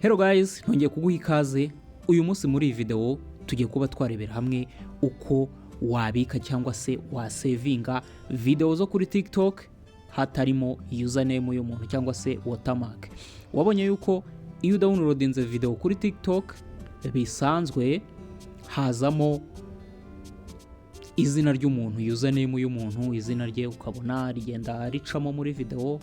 Hello guys, nongeye kuguha ikaze. Uyu munsi muri iyi video tugiye kuba twarebera hamwe uko wabika cyangwa se wasevinga video zo kuri TikTok hatarimo username y'umuntu cyangwa se watermark. Wabonye yuko iyo downloadinze video kuri TikTok bisanzwe hazamo izina ry'umuntu, username y'umuntu, izina rye ukabona rigenda ricamo muri video,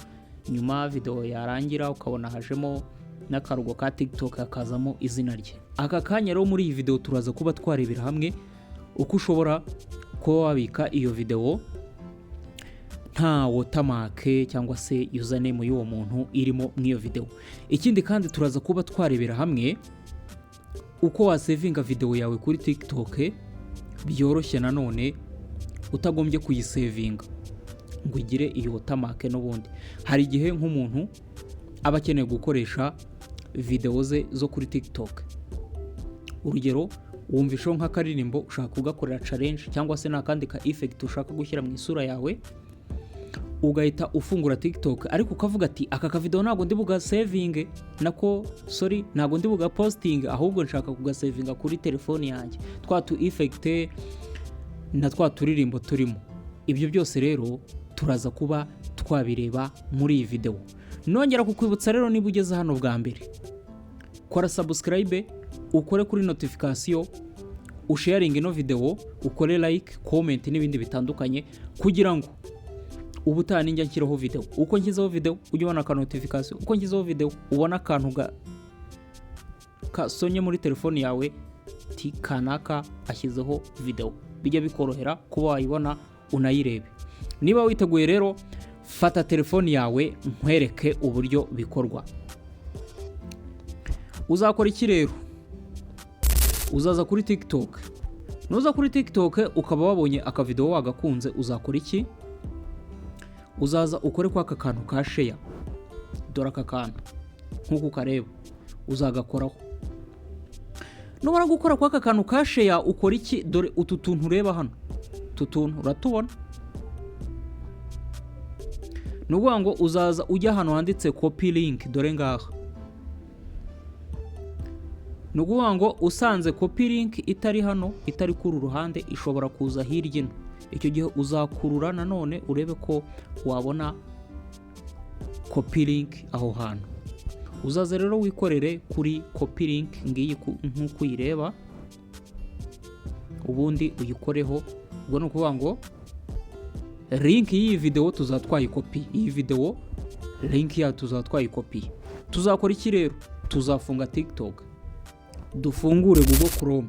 nyuma video yarangira ukabona hajemo n'akarugo ka TikTok akazamo izina rye. Aka kanya rero muri iyi video turaza kuba twarebera hamwe uko ushobora kuba wabika iyo video nta watermark cyangwa se username y'uwo muntu irimo mw'iyo video. Ikindi kandi turaza kuba twarebera hamwe uko wasevinga video yawe kuri TikTok byoroshye nanone utagombye kuyisevinga ngo igire iyo watermark n'ubundi. Hari igihe nk'umuntu aba akeneye gukoresha video ze zo kuri TikTok. Urugero, wumvisho nk'akaririmbo ushaka kugakorera challenge cyangwa se nakandi ka effect ushaka gushyira mu isura yawe, ugahita ufungura TikTok ariko ukavuga ati aka ka video ntago ndi buga saving ntago ndi buga posting, ahubwo nshaka kugasavinga kuri telefone yanjye, twatu effect na twaturirimbo turimo. Ibyo byose rero turaza kuba twabireba muri iyi video. Nongera kukwibutsa rero niba ugeze hano bwa mbere, kora subscribe, ukore kuri notification, usharing ino video, ukore like, comment n'ibindi bitandukanye kugira ngo ubutaha ninjya nshyiraho video, uko nshyizeho video ujye ubona ka notification, uko nshyizeho video ubona akantu kasonye muri telefone yawe kanaka ashyizeho video, bijya bikorohera kuba wayibona unayirebe. Niba witeguye rero, fata telefone yawe nkwereke uburyo bikorwa. Uzakora iki rero? Uzaza kuri TikTok. Nuza kuri TikTok ukaba wabonye aka video wagakunze, uzakora iki? Uzaza ukore kwa aka kantu ka share. Dore aka kantu nkuko kareba uzagakoraho. Nubara gukora kwa aka kantu ka share ukora iki? Dore utu tuntu ureba hano, tutuntu uratubona. Nuvuga ngo uzaza ujya hano handitse copy link, dore ngaha. Nuvuga ngo usanze copy link itari hano, itari kuri ruhande, ishobora kuza hirya ino. Icyo gihe uzakurura nanone urebe ko wabona copy link aho hantu. Uzaza rero wikorere kuri copy link ngiyi nkuko uyireba, ubundi uyikoreho. Ubwo no kuvuga ngo link y'iyi video tuzatwaye copy, iyi video link ya tuzatwaye copy. Tuzakora iki rero? Tuzafunga TikTok, dufungure Google Chrome.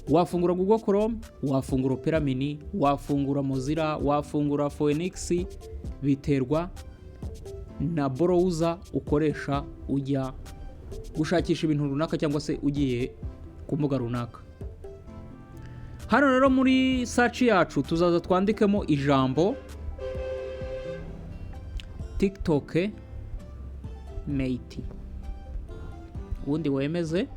Wafungura Google Chrome, wafungura Opera Mini, wafungura Mozilla, wafungura Phoenix, biterwa na browser ukoresha ujya gushakisha ibintu runaka cyangwa se ugiye ku mbuga runaka. Hano rero muri search yacu tuzaza twandikemo ijambo TikTok mate, ubundi wemeze.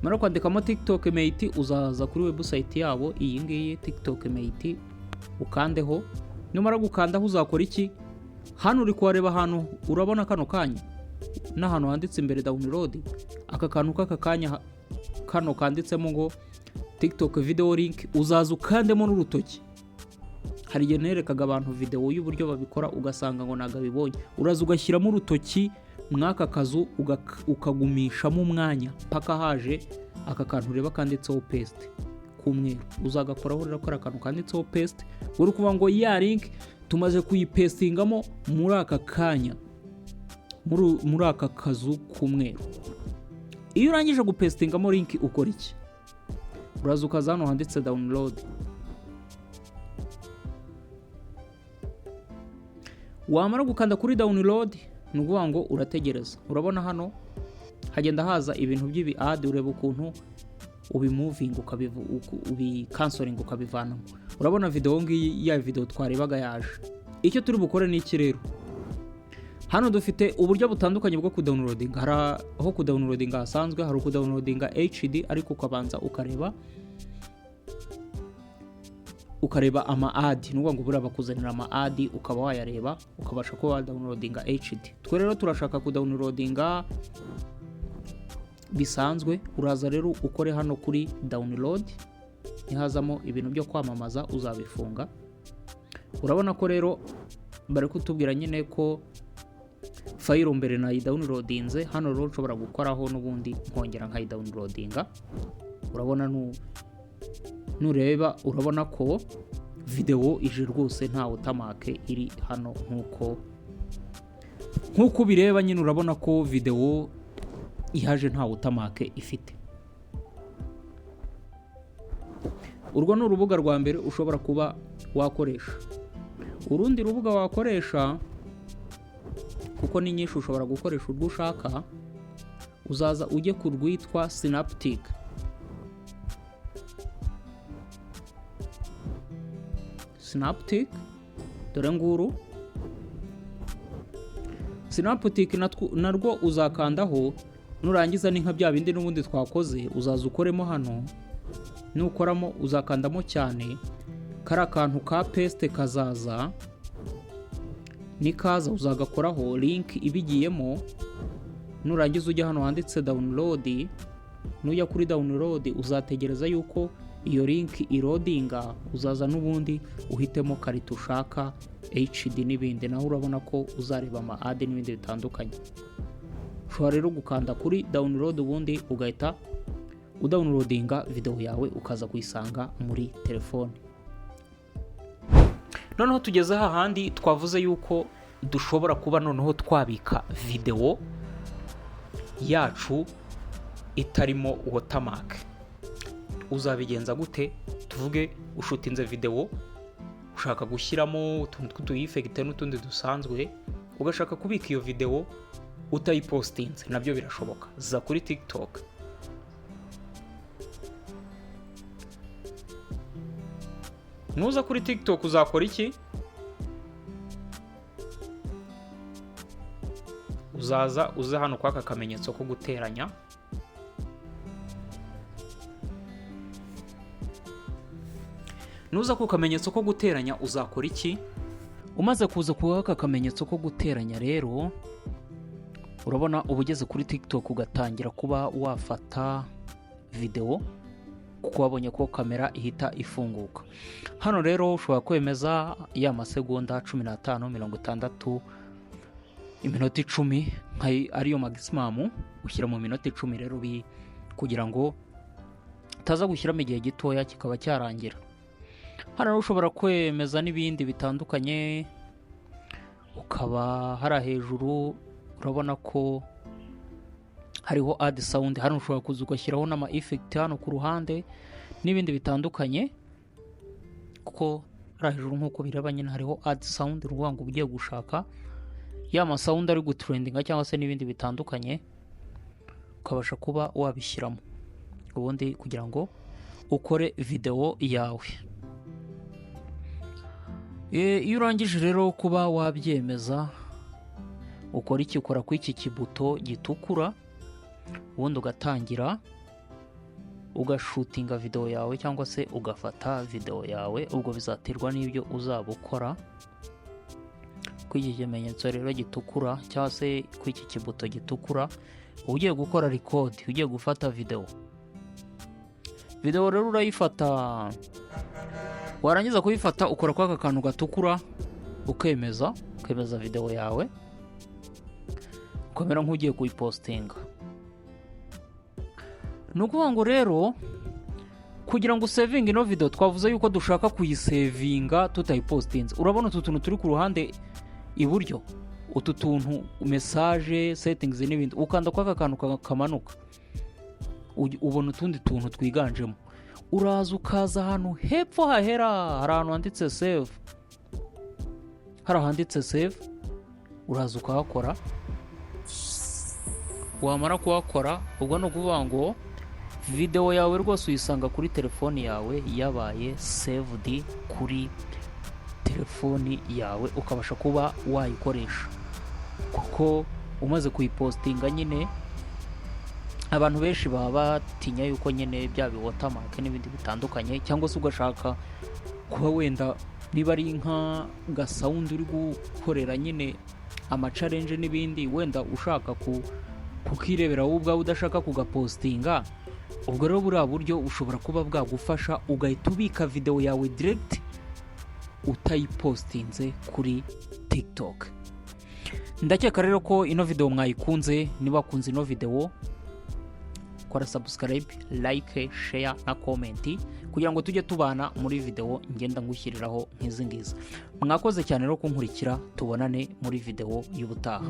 Mara kwandikamo TikTok mate, uzaza kuri website yabo iyi ngiyi TikTok mate, ukandeho. Numara gukandaho uzakora iki? Hano uri kuhareba ahantu urabona kano kanya n'ahantu handitse imbere download, aka kantu k'aka kanya kano kanditsemo ngo TikTok video link, uzaza ukandemo n'urutoki. Hari igihe nerekaga abantu video y'uburyo babikora ugasanga ngo nagabibonye, uraza ugashyiramo urutoki mwaka kazu ukagumishamo umwanya paka haje aka kantu ureba kanditseho paste kumweru. Uzagakoraho rero ko akantu kanditseho paste, uri kuvuga ngo ya link tumaze kuyipastingamo muri aka kanya, muri aka kazu kumweru. Iyo urangije gupastingamo link ukora iki? Uraza ukaza hano handitse download, wamara gukanda kuri download nuvuga ngo urategereza. Urabona hano hagenda haza ibintu by'ibi ad, ureba ukuntu ubimoving ubicanceling ukabivanamo. Urabona video ngiyi ya video twarebaga yaje. Icyo turi bukore ni iki rero? Hano dufite uburyo butandukanye bwo kudownloading. Hari aho kudownloading hasanzwe, hari kudownloading HD ariko ukabanza ukareba ukareba ama ad, n'ubwo ngo buriya bakuzanira ama ad ukaba wayareba ukabasha kuba wadownloadinga HD. Twe rero turashaka kudownloadinga bisanzwe. Uraza rero ukore hano kuri download, nihazamo ibintu byo kwamamaza uzabifunga. Urabona ko rero bari kutubwira nyine ko file mbere nayidownloadinze. Hano rero nshobora gukoraho n'ubundi nkongera nkayidownloadinga. Urabona nureba urabona ko video ije rwose nta watermark iri hano nkuko bireba nyine. Urabona ko video ihaje nta watermark ifite. Urwo ni urubuga rwa mbere ushobora kuba wakoresha. Urundi rubuga wakoresha, kuko ni nyinshi ushobora gukoresha urwo ushaka, uzaza ujye ku rwitwa Synaptic. Synaptic dore nguru. Synaptic narwo uzakandaho, nurangiza ni nka bya bindi n'ubundi twakoze, uzaza ukoremo hano. Nukoramo uzakandamo cyane kari akantu ka paste kazaza, nikaza uzagakoraho link ibigiyemo. Nurangiza ujya hano handitse download, nujya kuri download uzategereza yuko iyo link irodinga, uzaza n'ubundi uhitemo karito ushaka HD n'ibindi. Naho urabona ko uzareba ama ad n'ibindi bitandukanye. Ushobora rero gukanda kuri download ubundi ugahita udownloadinga video yawe ukaza kuyisanga muri telefone. Noneho tugeze hahandi twavuze yuko dushobora kuba noneho twabika video yacu itarimo watermark. Uzabigenza gute? Tuvuge ushutinze video, ushaka gushyiramo utuntu tw'utu-effect n'utundi dusanzwe, ugashaka kubika iyo video utayipostinze, nabyo birashoboka. Za kuri TikTok, nuza kuri TikTok uzakora iki? Uzaza uze hano kwaka akamenyetso ko guteranya. Nuza ku kamenyetso ko guteranya uzakora iki? Umaze kuza kwaka akamenyetso ko guteranya rero, urabona ubugeze kuri TikTok ugatangira kuba wafata video, kuko wabonye ko kamera ihita ifunguka. Hano rero ushobora kwemeza ya masegonda 15, 60, iminota 10 ariyo maximum. Ushyira mu minota 10 rero kugira ngo utaza gushyiramo igihe gitoya kikaba cyarangira. Hano rero ushobora kwemeza n'ibindi bitandukanye, ukaba hari hejuru urabona ko hariho add sound. Hano ushobora kuza ugashyiraho n'ama effect hano ku ruhande n'ibindi bitandukanye, kuko hari hejuru nkuko bireba nyine hariho add sound. Uruvuga ngo ugiye gushaka ya ma sound ari gutrendinga cyangwa se n'ibindi bitandukanye, ukabasha kuba wabishyiramo ubundi kugira ngo ukore video yawe. Iyo urangije rero kuba wabyemeza, ukora iki? Ukora ku iki kibuto gitukura, ubundi ugatangira ugashutinga video yawe cyangwa se ugafata video yawe. Ubwo bizaterwa n'ibyo uzaba ukora. Ku iki kimenyetso rero gitukura cyangwa se ku iki kibuto gitukura, ugiye gukora record, ugiye gufata video rero urayifata. Warangiza kuyifata ukora kwa kantu gatukura ukemeza video yawe, ukamera nk'ugiye kuyipostinga. Nukuvuga ngo rero kugira ngo saving ino video twavuze yuko dushaka kuyisavinga tutayipostinze. Urabona utu tuntu turi ku ruhande iburyo, utu tuntu message settings n'ibindi, ukanda kwa kantu kamanuka ubona utundi tuntu twiganjemo. Uraza ukaza ahantu hepfo hahera hari ahantu handitse save. Hari handitse save, uraza ukahakora. Wamara kuhakora, ubwo no kuvuga ngo video yawe rwose uyisanga kuri telefoni yawe yabaye saved kuri telefoni yawe, ukabasha kuba wayikoresha. Kuko umaze kuyipostinga nyine abantu benshi baba batinya yuko nyine bya watermark n'ibindi bitandukanye, cyangwa se ugashaka kuba wenda niba ari nka gasawundi uri gukorera nyine amacarenje n'ibindi, wenda ushaka kukirebera wowe ubwawe udashaka kugapostinga, ubwo rero buriya buryo ushobora kuba bwagufasha ugahita ubika video yawe direct utayipostinze kuri TikTok. Ndakeka rero ko ino video mwayikunze. Niba wakunze ino video, kora subscribe, like, share na comment kugira ngo tujye tubana muri video ngenda ngushyiriraho nk'izi ngizi. Mwakoze cyane rero kunkurikira, tubonane muri video y'ubutaha.